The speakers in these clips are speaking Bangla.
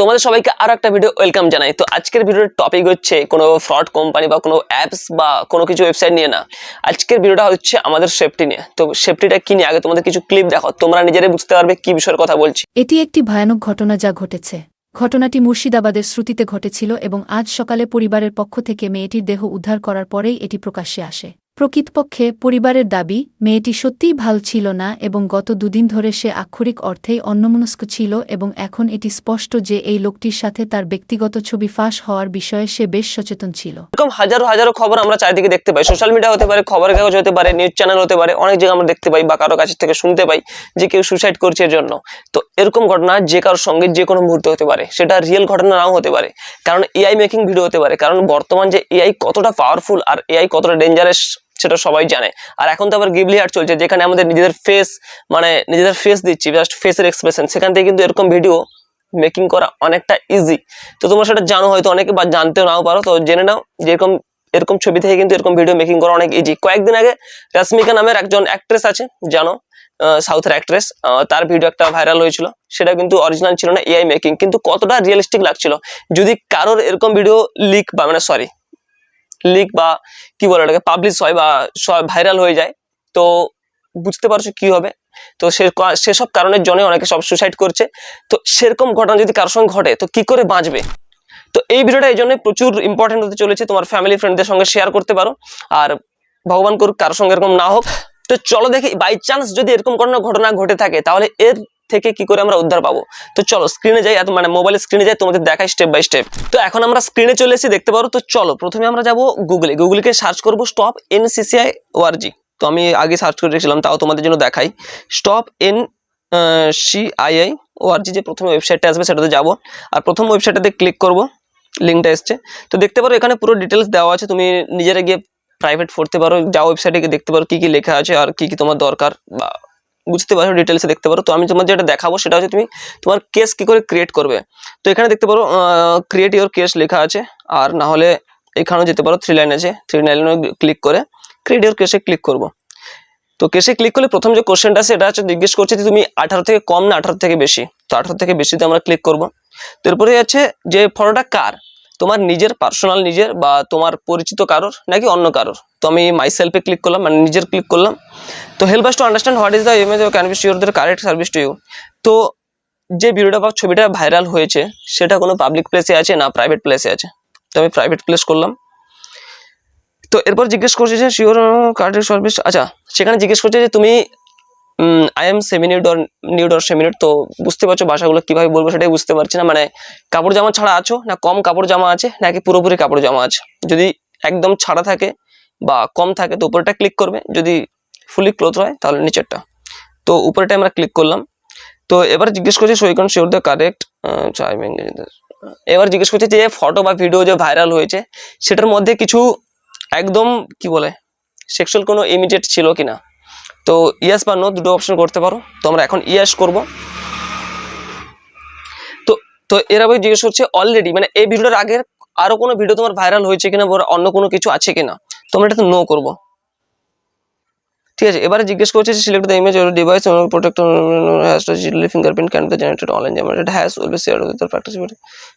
তোমাদের সবাইকে আর একটা ভিডিও ওয়েলকাম জানাই। তো আজকের ভিডিওর টপিক হচ্ছে কোনো ফ্রড কোম্পানি বা কোনো অ্যাপস বা কোনো কিছু ওয়েবসাইট নিয়ে না। আজকের ভিডিওটা হচ্ছে আমাদের সেফটি নিয়ে। তো সেফটিটা কি নিয়ে আগে তোমাদের কিছু ক্লিপ দেখো, তোমরা নিজেরাই বুঝতে পারবে কি বিষয়ের কথা বলছি। এটি একটি ভয়ানক ঘটনা যা ঘটেছে। ঘটনাটি মুর্শিদাবাদের শ্রুতিতে ঘটেছিল এবং আজ সকালে পরিবারের পক্ষ থেকে মেয়েটির দেহ উদ্ধার করার পরেই এটি প্রকাশ্যে আসে। প্রকৃতপক্ষে পরিবারের দাবি, মেয়েটি সত্যিই ভাল ছিল না এবং গত দুদিন ধরে সে আক্ষরিক অর্থেই অন্যমনস্ক ছিল এবং এখন এটি স্পষ্ট যে এই লোকটির সাথে তার ব্যক্তিগত ছবি ফাঁস হওয়ার বিষয়ে সে বেশ সচেতন ছিল। এরকম হাজারো হাজারো খবর আমরা চারিদিকে দেখতে পাই। সোশ্যাল মিডিয়া হতে পারে, খবরের কাগজ হতে পারে, নিউজ চ্যানেল হতে পারে, অনেক জায়গায় আমরা দেখতে পাই বা কারো কাছ থেকে শুনতে পাই যে কেউ সুসাইড করছে এর জন্য। তো এরকম ঘটনা যে কারোর সঙ্গে যে কোনো মুহূর্তে হতে পারে, সেটা রিয়েল ঘটনা নাও হতে পারে, কারণ এআই মেকিং ভিডিও হতে পারে। কারণ বর্তমান যে এআই কতটা পাওয়ারফুল আর এআই কতটা ডেঞ্জারাস সেটা সবাই জানে। আর এখন তো আবার গিবলি আর্ট চলছে, যেখানে আমাদের নিজেদের ফেস দিচ্ছি, জাস্ট ফেসের এক্সপ্রেশন, সেখান থেকে কিন্তু এরকম ভিডিও মেকিং করা অনেকটা ইজি। তো তোমরা সেটা জানো হয়তো অনেকে, বা জানতেও নাও পারো, তো জেনে নাও যেরকম এরকম ছবি থেকে কিন্তু এরকম ভিডিও মেকিং করা অনেক ইজি। কয়েকদিন আগে রশ্মিকা নামের একজন অ্যাক্ট্রেস আছে, জানো, সাউথের অ্যাক্ট্রেস, তার ভিডিও একটা ভাইরাল হয়েছিল। সেটা কিন্তু অরিজিনাল ছিল না, এআই মেকিং, কিন্তু কতটা রিয়েলিস্টিক লাগছিল। যদি কারোর এরকম ভিডিও লিক বা লিক বা কি বলে এটাকে পাবলিশ হয় বা ভাইরাল হয়ে যায়, তো বুঝতে পারছো কি হবে। তো সেসব কারণের জন্য অনেকে সব সুসাইড করছে। তো সেরকম ঘটনা যদি কারোর সঙ্গে ঘটে তো কি করে বাঁচবে। তো এই ভিডিওটা এই জন্য প্রচুর ইম্পর্টেন্ট হতে চলেছে, তোমার ফ্যামিলি ফ্রেন্ডদের সঙ্গে শেয়ার করতে পারো। আর ভগবান করুক কারোর সঙ্গে এরকম না হোক। তো চলো দেখি, বাই চান্স যদি এরকম কোনো ঘটনা ঘটে থাকে তাহলে এর থেকে কি করে আমরা উদ্ধার পাবো। তো চলো স্ক্রিনে যাই, মানে মোবাইলের স্ক্রিনে যাই, তোমাদের দেখাই স্টেপ বাই স্টেপ। তো এখন আমরা স্ক্রিনে চলে এসেছি, দেখতে পারো। তো চলো প্রথমে আমরা যাবো গুগলকে সার্চ করবো স্টপ NCCI ORG। তো আমি আগে সার্চ করে রেখেছিলাম, তাও তোমাদের জন্য দেখাই। স্টপ NCII ORG যে প্রথম ওয়েবসাইটটা আসবে সেটাতে যাবো, আর প্রথম ওয়েবসাইটটাতে ক্লিক করবো। লিঙ্কটা এসছে, তো দেখতে পারো এখানে পুরো ডিটেলস দেওয়া আছে। তুমি নিজেরা গিয়ে প্রাইভেট পড়তে পারো, যাও ওয়েবসাইটে গিয়ে দেখতে পারো কি কি লেখা আছে আর কি কি তোমার দরকার, বা বুঝতে পারো ডিটেলসে দেখতে পারো। তো আমি তোমার যেটা দেখাবো সেটা হচ্ছে তুমি তোমার কেস কি করে ক্রিয়েট করবে। তো এখানে দেখতে পারো ক্রিয়েট ইওর কেস লেখা আছে, আর না হলে এখানেও যেতে পারো, 3 লাইন আছে, 3 লাইনে ক্লিক করে ক্রিয়েট ইওর কেসে ক্লিক করবো। তো কেসে ক্লিক করলে প্রথম যে কোশ্চেনটা আছে সেটা হচ্ছে জিজ্ঞেস করছে যে তুমি 18 থেকে কম না 18 থেকে বেশি। তো 18 থেকে বেশিতে আমরা ক্লিক করব। তো এরপরে আছে যে ফটোটা কার, তোমার নিজের পার্সোনাল, নিজের বা তোমার পরিচিত কারোর নাকি অন্য কারোর। তো আমি মাই সেলফে ক্লিক করলাম, মানে নিজের ক্লিক করলাম। তো help us to understand what is the image can be sure the correct service to you. তো যে ভিডিওটা বা ছবিটা ভাইরাল হয়েছে সেটা কোনো পাবলিক প্লেসে আছে না প্রাইভেট প্লেসে আছে। তো আমি প্রাইভেট প্লেস করলাম। তো এরপর জিজ্ঞেস করছে যে শিওর কারেক্ট সার্ভিস। আচ্ছা, সেখানে জিজ্ঞেস করছে যে তুমি I am semi nude or semi nude. তো বুঝতে পারছো ভাষাগুলো কিভাবে বলবো সেটাই বুঝতে পারছি না, মানে কাপড় জামা ছাড়া আছো না কম কাপড় জামা আছে নাকি পুরোপুরি কাপড় জামা আছে। যদি একদম ছাড়া থাকে বা কম থাকে তো উপরটা ক্লিক করবে, যদি ফুলি ক্লোথ হয় তাহলে নিচেরটা। তো উপরেটা আমরা ক্লিক করলাম। তো এবার জিজ্ঞেস করছে so you can sure the correct. এবার জিজ্ঞেস করছে যে ফটো বা ভিডিও যে ভাইরাল হয়েছে সেটার মধ্যে কিছু একদম কি বলে সেক্সুয়াল কোনো ইমিডিয়েট ছিল কিনা। তো ইয়েস বা নো দুটো অপশন করতে পারো। তো আমরা এখন ইয়েস করব। তো তো এর আবার জিজ্ঞেস করছে অলরেডি, মানে এই ভিডিওর আগের আরো কোনো ভিডিও তোমার ভাইরাল হয়েছে কিনা বা অন্য কোনো কিছু আছে কিনা। তো আমরা এটা নো করব, ঠিক আছে। এবারে জিজ্ঞেস করছে select the image or device protect has to digital fingerprint can be generated online generated has will be shared with the participant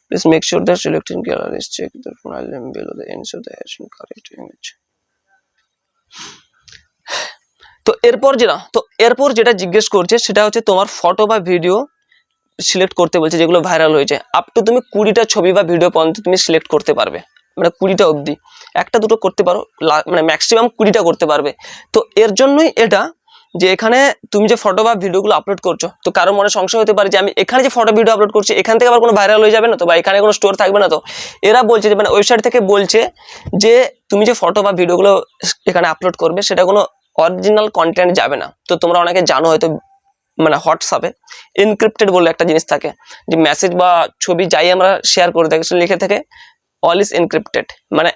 please make sure that selecting gallery is check the file name below the ensure the hash correct image. তো এরপর যেটা জিজ্ঞেস করছে সেটা হচ্ছে তোমার ফটো বা ভিডিও সিলেক্ট করতে বলছে যেগুলো ভাইরাল হয়েছে। আপ টু তুমি 20টা ছবি বা ভিডিও পর্যন্ত তুমি সিলেক্ট করতে পারবে, মানে 20টা অবধি, একটা দুটো করতে পারো, মানে ম্যাক্সিমাম 20টা করতে পারবে। তো এর জন্যই এটা যে এখানে তুমি যে ফটো বা ভিডিওগুলো আপলোড করছো, তো কারো মনে সংশয় হতে পারে যে আমি এখানে যে ফটো ভিডিও আপলোড করছি এখান থেকে আবার কোনো ভাইরাল হয়ে যাবে না তো, বা এখানে কোনো স্টোর থাকবে না তো। এরা বলছে যে মানে ওয়েবসাইট থেকে বলছে যে তুমি যে ফটো বা ভিডিওগুলো এখানে আপলোড করবে সেটা কোনো অরিজিনাল কন্টেন্ট যাবে না। তো তোমরা অনেকে জানো হয়তো, মানে হোয়াটসঅ্যাপে এনক্রিপ্টেড বলে একটা জিনিস থাকে, যে মেসেজ বা ছবি যাই আমরা শেয়ার করে থাকি লিখে থাকে অল ইজ এনক্রিপ্টেড, মানে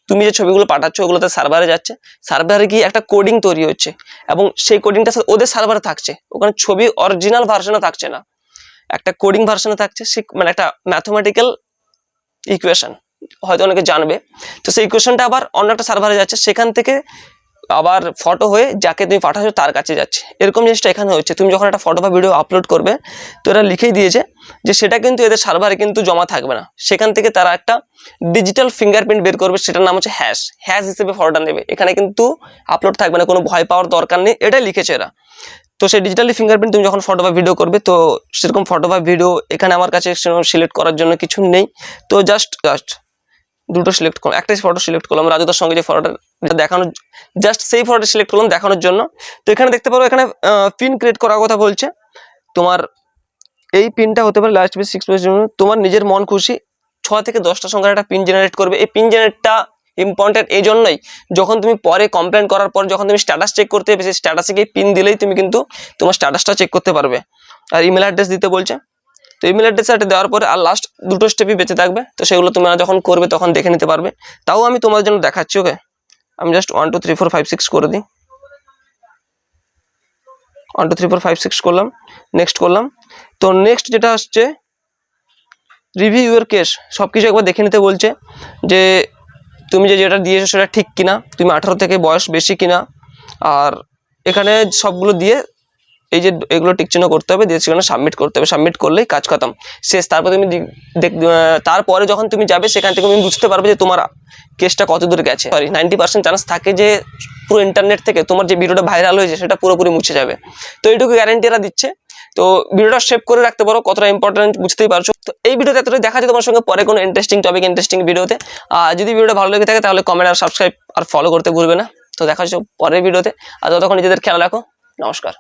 তুমি যে ছবিগুলো পাঠাচ্ছ ওগুলোতে সার্ভারে যাচ্ছে, সার্ভারে গিয়ে একটা কোডিং তৈরি হচ্ছে এবং সেই কোডিংটা ওদের সার্ভারে থাকছে। ওখানে ছবি অরিজিনাল ভার্সনে থাকছে না, একটা কোডিং ভার্সনে থাকছে, মানে একটা ম্যাথমেটিক্যাল ইকুয়েশন হয়তো অনেকে জানবে। তো সেই ইকুয়েশনটা আবার অন্য একটা সার্ভারে যাচ্ছে, সেখান থেকে আবার ফটো হয়ে যাকে তুমি পাঠাচ্ছো তার কাছে যাচ্ছে। এরকম জিনিসটা এখানে হচ্ছে। তুমি যখন একটা ফটো বা ভিডিও আপলোড করবে তো এরা লিখেই দিয়েছে যে সেটা কিন্তু এদের সার্ভারে কিন্তু জমা থাকবে না, সেখান থেকে তারা একটা ডিজিটাল ফিঙ্গারপ্রিন্ট বের করবে, সেটার নাম হচ্ছে হ্যাশ হিসেবে ফটোটা নেবে। এখানে কিন্তু আপলোড থাকবে না, কোনো ভয় পাওয়ার দরকার নেই, এটাই লিখেছে এরা। তো সেই ডিজিটালি ফিঙ্গারপ্রিন্ট তুমি যখন ফটো বা ভিডিও করবে, তো সেরকম ফটো বা ভিডিও এখানে আমার কাছে সেরকম সিলেক্ট করার জন্য কিছু নেই। তো জাস্ট দুটো সিলেক্ট করলাম, একটাই ফটো সিলেক্ট করলাম রাজুদার সঙ্গে যে ফটোটা দেখানোর, জাস্ট সেই ফটোটা সিলেক্ট করলাম দেখানোর জন্য। তো এখানে দেখতে পারো এখানে পিন ক্রিয়েট করার কথা বলছে। তোমার এই পিনটা হতে পারে লাস্ট বেস 6 জন্য তোমার নিজের মন খুশি 6 থেকে 10টা সংখ্যার একটা পিন জেনারেট করবে। এই পিন জেনারেটটা ইম্পর্টেন্ট এই জন্যই, যখন তুমি পরে কমপ্লেন করার পর যখন তুমি স্ট্যাটাস চেক করতে যাবে, সেই স্ট্যাটাসে গিয়ে পিন দিলেই তুমি কিন্তু তোমার স্ট্যাটাসটা চেক করতে পারবে। আর ইমেল অ্যাড্রেস দিতে বলছে, তো ইমেল অ্যাড্রেস একটা দেওয়ার পরে আর লাস্ট দুটো স্টেপই বেঁচে থাকবে। তো সেগুলো তোমরা যখন করবে তখন দেখে নিতে পারবে। তাও আমি তোমার জন্য দেখাচ্ছি। ওকে, আমি জাস্ট 1 2 3 4 5 6 করে দিই। 1 2 3 4 5 6 করলাম, নেক্সট করলাম। তো নেক্সট যেটা আসছে রিভিউ ইউর কেস, সব কিছু একবার দেখে নিতে বলছে যে তুমি যেটা দিয়েছো সেটা ঠিক কিনা, তুমি 18 থেকে বয়স বেশি কিনা। আর এখানে সবগুলো দিয়ে এই যে এগুলো টিকচিহ্ন করতে হবে, দিয়ে সেখানে সাবমিট করতে হবে। সাবমিট করলেই কাজ খতম, শেষ। তারপর তুমি তারপরে যখন তুমি যাবে সেখান থেকে তুমি বুঝতে পারবে যে তোমার কেসটা কত দূর গেছে। সরি 90% চান্স থাকে যে পুরো ইন্টারনেট থেকে তোমার যে ভিডিওটা ভাইরাল হয়েছে সেটা পুরোপুরি মুছে যাবে। তো এইটুকু গ্যারান্টি এরা দিচ্ছে। তো ভিডিওটা সেভ করে রাখতে পারো, কতটা ইম্পর্টেন্ট বুঝতেই পারছো। তো এই ভিডিওতে এতটাই, দেখা যায় তোমার সঙ্গে পরে কোনো ইন্টারেস্টিং টপিক ইন্টারেস্টিং ভিডিওতে। যদি ভিডিওটা ভালো লেগে থাকে তাহলে কমেন্ট আর সাবস্ক্রাইব আর ফলো করতে ভুলবে না। তো দেখা হচ্ছে পরের ভিডিওতে। আর যতক্ষণ নিজেদের খেয়াল রাখো, নমস্কার।